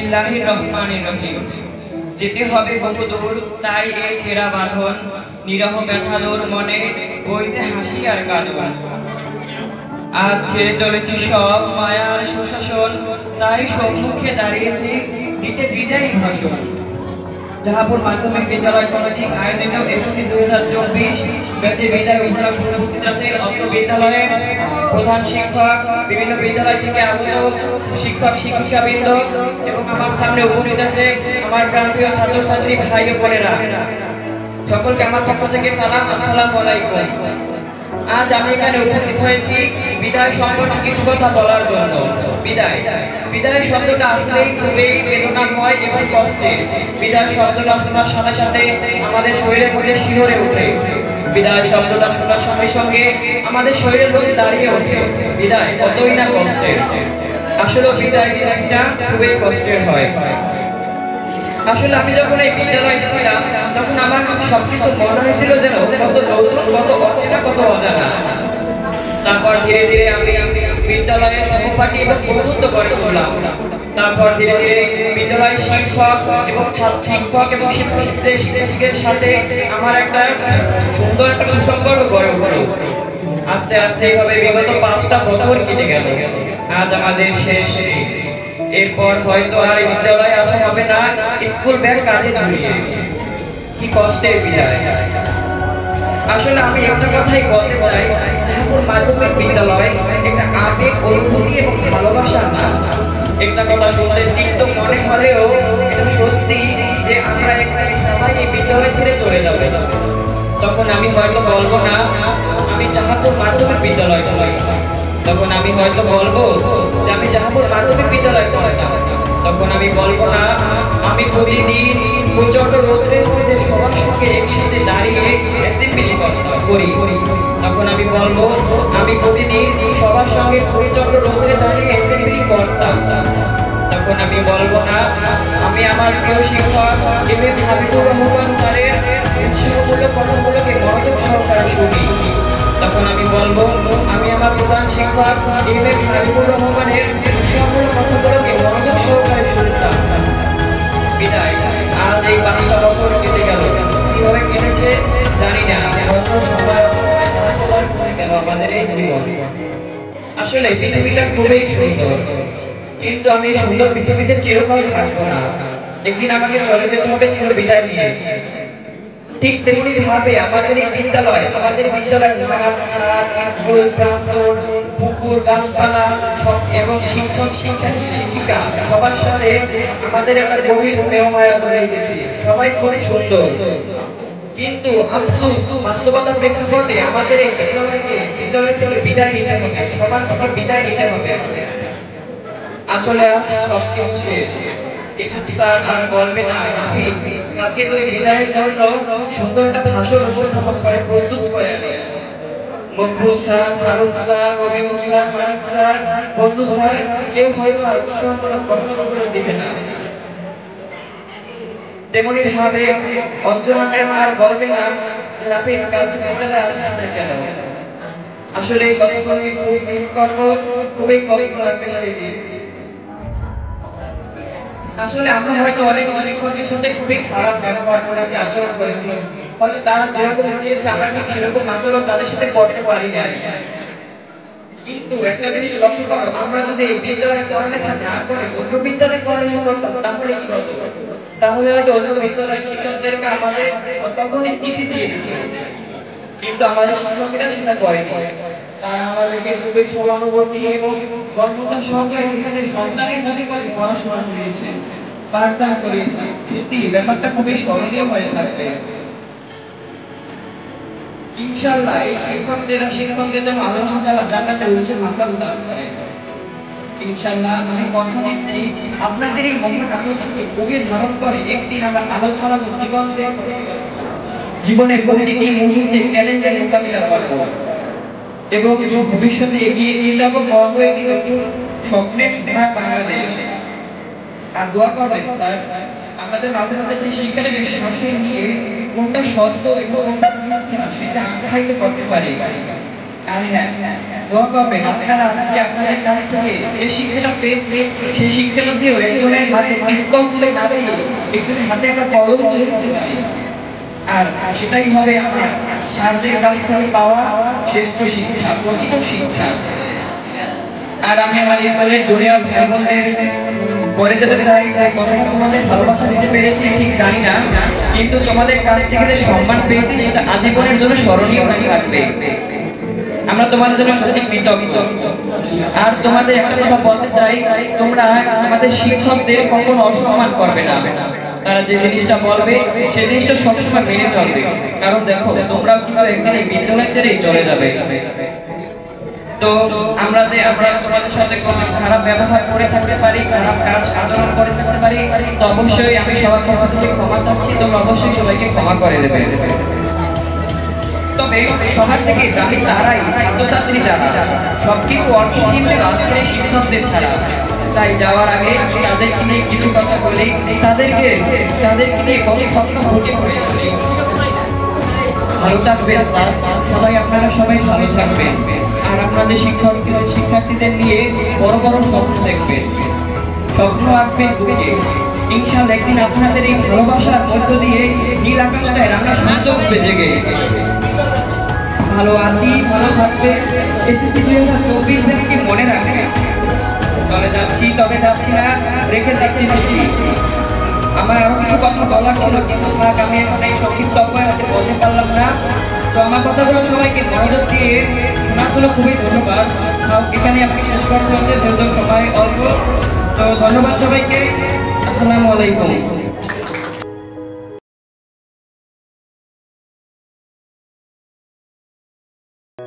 বিসমিল্লাহির রহমানির রহিম। যেতে হবে বহুদূর, তাই এই ছেঁড়া বাঁধন, নিরহ ব্যথালোর মনে বইছে হাসি আর কাঁদন। আজ ছেড়ে চলেছি সব মায়ার সুশাসন, তাই সম্মুখে দাঁড়িয়েছি নিতে বিদায়ী ভাষণ। জাহাপুর মাধ্যমিক বিদ্যালয় কমিটির আয়োজিত এসএসসি 2024 ব্যাচে বিদায় উপলক্ষে উপস্থিত আছে অত্র বিদ্যালয়ের প্রধান শিক্ষক, বিভিন্ন বিদ্যালয় থেকে আগত শিক্ষক শিক্ষিকাবৃন্দ এবং আমার সামনে উপস্থিত আছে আমার প্রাণপ্রিয় ছাত্রছাত্রী ভাই ও বোনেরা। সকলকে আমার পক্ষ থেকে সালাম, আসসালামু আলাইকুম। আজ আমি এখানে উপস্থিত হয়েছি বিদায় সম্পর্কে কিছু কথা বলার জন্য। বিদায় শব্দটা আসলেই খুবই বেদনাময় এবং কষ্টের। বিদায় শব্দটা শোনার সাথে সাথে আমাদের শরীরের মধ্যে শিহরে ওঠে। বিদায় শব্দটা শোনার সঙ্গে সঙ্গে আমাদের শরীরের মধ্যে দাঁড়িয়ে ওঠে। বিদায় কতই না কষ্টের। আসলে বিদায় জিনিসটা খুবই কষ্টের হয়। আসলে আমি যখন এই বিদ্যালয়ে এসেছিলাম তখন আমার কাছে সবকিছু মনে হয়েছিল যেন কত নতুন, কত অচেনা, কত অজানা। তারপর ধীরে ধীরে আমি বিদ্যালয়ের সহপাঠী এবং বন্ধুত্ব গড়ে তুললাম। তারপর ধীরে ধীরে বিদ্যালয়ের শিক্ষক এবং শিক্ষক এবং শিক্ষার্থীদের সাথে আমার একটা সুন্দর একটা সুসম্পর্ক গড়ে উঠল। আস্তে আস্তে এইভাবে বিগত 5টা বছর কেটে গেল। আজ আমাদের শেষ। এরপর হয়তো আর এই বিদ্যালয়ে আসা হবে না, স্কুল ব্যাগ কাজে ঝুলিয়ে। কি কষ্টের বিদায়। আসলে আমি একটা কথাই বলতে চাই, জাহাপুর মাধ্যমিক বিদ্যালয় একটা আবেগ, অনুভূতি এবং ভালোবাসার নাম। একটা কথা শুনতে তিক্ত মনে হলেও এটা সত্যি যে আমরা একদিন সবাই এই বিদ্যালয় ছেড়ে চলে যাবে। তখন আমি হয়তো বলবো না আমি জাহাপুর মাধ্যমিক বিদ্যালয় পড়ি, তখন আমি হয়তো বলবো যে আমি জাহাপুর মাধ্যমিক বিদ্যালয় পড়তাম। তখন আমি বলবো না আমি প্রতিদিন প্রচন্ড রোদের মধ্যে সবার সঙ্গে একসাথে দাঁড়িয়ে অ্যাসেম্বলি করি। তখন আমি বলবো আমি প্রতিদিন সবার সঙ্গে প্রচন্ড রোদে দাঁড়িয়ে অ্যাসেম্বলি করতাম। তখন আমি বলবো না আমি আমার প্রিয় শিক্ষক এম.এ. হাবিবুর রহমান স্যারের উৎসাহমূলক কথাগুলোকে মনোযোগ সহকারে শুনি। তখন আমি বলবো আমি আমার প্রধান শিক্ষক এম.এ. হাবিবুর রহমানের উৎসাহমূলক কথাগুলোকে মনোযোগ সহকারে শুনতাম। বিদায়। আজ এই 5টা বছর কেটে গেল। কিভাবে কেটেছে জানি না, আমাদের এই জীবন। আসলে পৃথিবীটা খুবই সুন্দর, কিন্তু আমি সুন্দর পৃথিবীতে চিরকাল থাকবো না। একদিন আমাকে চলে যেতে হবে চির বিদায় নিয়ে। ঠিক তেমনি ভাবে আমাদের এই বিদ্যালয়, স্কুল প্রাঙ্গণ, পুকুর, গাছপালা এবং শিক্ষক শিক্ষিকা সবার সাথে আমাদের একটা গভীর স্নেহ মায়া হয়ে গেছে। সবাই খুবই সুন্দর, কিন্তু আফসোস বাস্তবতার প্রেক্ষাপটে আমাদের এই বিদ্যালয় থেকে বিদায় নিতে হবে। সবার থেকে বিদায় নিতে হবে। আসলে সব কিছু শেষ। স্যার আর বলবে না কালকে তো বিদায়ের জন্য সুন্দর একটা ভাষণ উপস্থাপন করে প্রস্তুত করে আনে। Maqbool sir, Farooq sir, Rabiul sir, Manik sir, বন্ধু স্যার কেউ হয়তো আর উৎসাহমূলক কথাগুলো দিবে না। তেমনি ভাবে অঞ্জনা ম্যাম আর বলবে না রাফিক কালকে বিদ্যালয়ে আসিস না কেন। আসলে এই কথাগুলো আমি খুবই মিস করবো, খুবই কষ্ট লাগবে সেদিন। আসলে আমরা হয়তো অনেক শিক্ষকের সাথে খুবই খারাপ ব্যবহার করেছি, আচরণ করেছি। ফলে তারা যেরকম চেয়েছে আমরা ঠিক সেরকম আচরণ তাদের সাথে করতে পারি না। কিন্তু একটা জিনিস লক্ষ্য করো, আমরা যদি এই বিদ্যালয়ে পড়ালেখা না করে অন্য বিদ্যালয়ে পড়ালেখা করতাম তাহলে কি হতো? তাহলে হয়তো অন্য বিদ্যালয়ের শিক্ষকদেরকে আমাদের তখনই চিঠি দিয়ে দিত, কিন্তু আমাদের শিক্ষকেরা সেটা করেনি। তারা আমাদেরকে খুবই সহানুভূতি এবং গর্বতার সঙ্গে এখানে সন্তানের মনে করে পড়াশোনা করিয়েছে, পাঠদান করিয়েছে। সত্যি ব্যাপারটা খুবই সহজে হয়ে থাকবে। ইনশাআল্লাহ এই শিক্ষকদের যেন আল্লাহ তাআলা জান্নাতের উচ্চ মাকাম দান করেন। ইনশাআল্লাহ আমি কথা দিচ্ছি আপনাদের এই মহান আলোচনাকে গভীর ধারণ করে একদিন আমরা আলোচনা জীবনের প্রতিটি মুহূর্তে চ্যালেঞ্জের মোকাবিলা করব এবং ভবিষ্যতে এগিয়ে নিয়ে যাব স্বপ্নের সোনার বাংলাদেশ। আর দোয়া করবেন স্যার আমাদের মাঝে মাঝে যে শিক্ষাটাকে সাথে নিয়ে কোনটা সত্য এবং কোনটা মিথ্যা সেটা আখ্যায়িত করতে পারি। আর হ্যাঁ, দোয়া করবেন আপনারা আজকে আপনাদের কাছ থেকে যে শিক্ষাটা পেয়েছে সেই শিক্ষাটা দিয়েও একজনের হাতে মিসকল তুলে না দিয়ে একজনের হাতে একটা কলম তুলে দিতে পারি। আর সেটাই হবে আমার সাহায্যের কাছ থেকে পাওয়া শ্রেষ্ঠ শিক্ষা, প্রকৃত শিক্ষা। আর আমি আমার স্কুলের জুনিয়র ভাই বোনদের পরে যেতে চাই, কতটা তোমাদের ভালোবাসা দিতে পেরেছি ঠিক জানি না, কিন্তু তোমাদের কাছ থেকে যে সম্মান পেয়েছি সেটা আজীবনের জন্য স্মরণীয় হয়ে থাকবে। আমরা তোমাদের জন্য সত্যি কৃতজ্ঞ। আর তোমাদের একটা কথা বলতে চাই, তোমরা আমাদের শিক্ষকদের কখনো অসম্মান করবে না। তারা যে জিনিসটা বলবে সেই জিনিসটা সবসময় মেনে চলবে, কারণ দেখো তোমরাও কিন্তু একদিন এই বিদ্যালয় ছেড়েই চলে যাবে। তো আমরা তোমাদের সাথে কোনো খারাপ ব্যবহার করে থাকতে পারি, খারাপ কাজ আচরণ করে থাকতে পারি, তো অবশ্যই আমি সবার পক্ষ থেকে ক্ষমা চাচ্ছি, তোমরা অবশ্যই সবাইকে ক্ষমা করে দেবে। তবে সবার থেকে দামি তারাই ছাত্রছাত্রী যারা সবকিছু অর্থহীন আজকের শিক্ষকদের ছাড়া। তাই যাওয়ার আগে তাদেরকে নিয়ে কিছু কথা বলি, তাদেরকে নিয়ে কত স্বপ্ন ফুটে হয়ে যাবে। ভালো থাকবেন স্যার, সবাই আপনারা সবাই ভালো থাকবেন। আর আপনাদের শিক্ষার্থীদের নিয়ে বড় বড় স্বপ্ন দেখবেন, স্বপ্ন আঁকবেন বুকে। ইনশাআল্লাহ একদিন আপনাদের এই ভালোবাসার মধ্য দিয়ে নীল আকাশটায় রাঙা সূর্য উঠবে জেগে। ভালো আছি, ভালো থাকবে, এসএসসি 2024 থেকে মনে রাখবে। তবে যাচ্ছি না, রেখে যাচ্ছি স্মৃতি। আমার আরো কিছু কথা বলার ছিল, কিন্তু থাক, আমি অনেক সংক্ষিপ্ত হয়তো বলতে পারলাম না। তো আমার কথাগুলো সবাইকে মনোযোগ দিয়ে শোনার জন্য খুবই ধন্যবাদ। এখানে আপনি শেষ করতে হচ্ছে, যেহেতু সময় অল্প। তো ধন্যবাদ সবাইকে, আসসালামু আলাইকুম।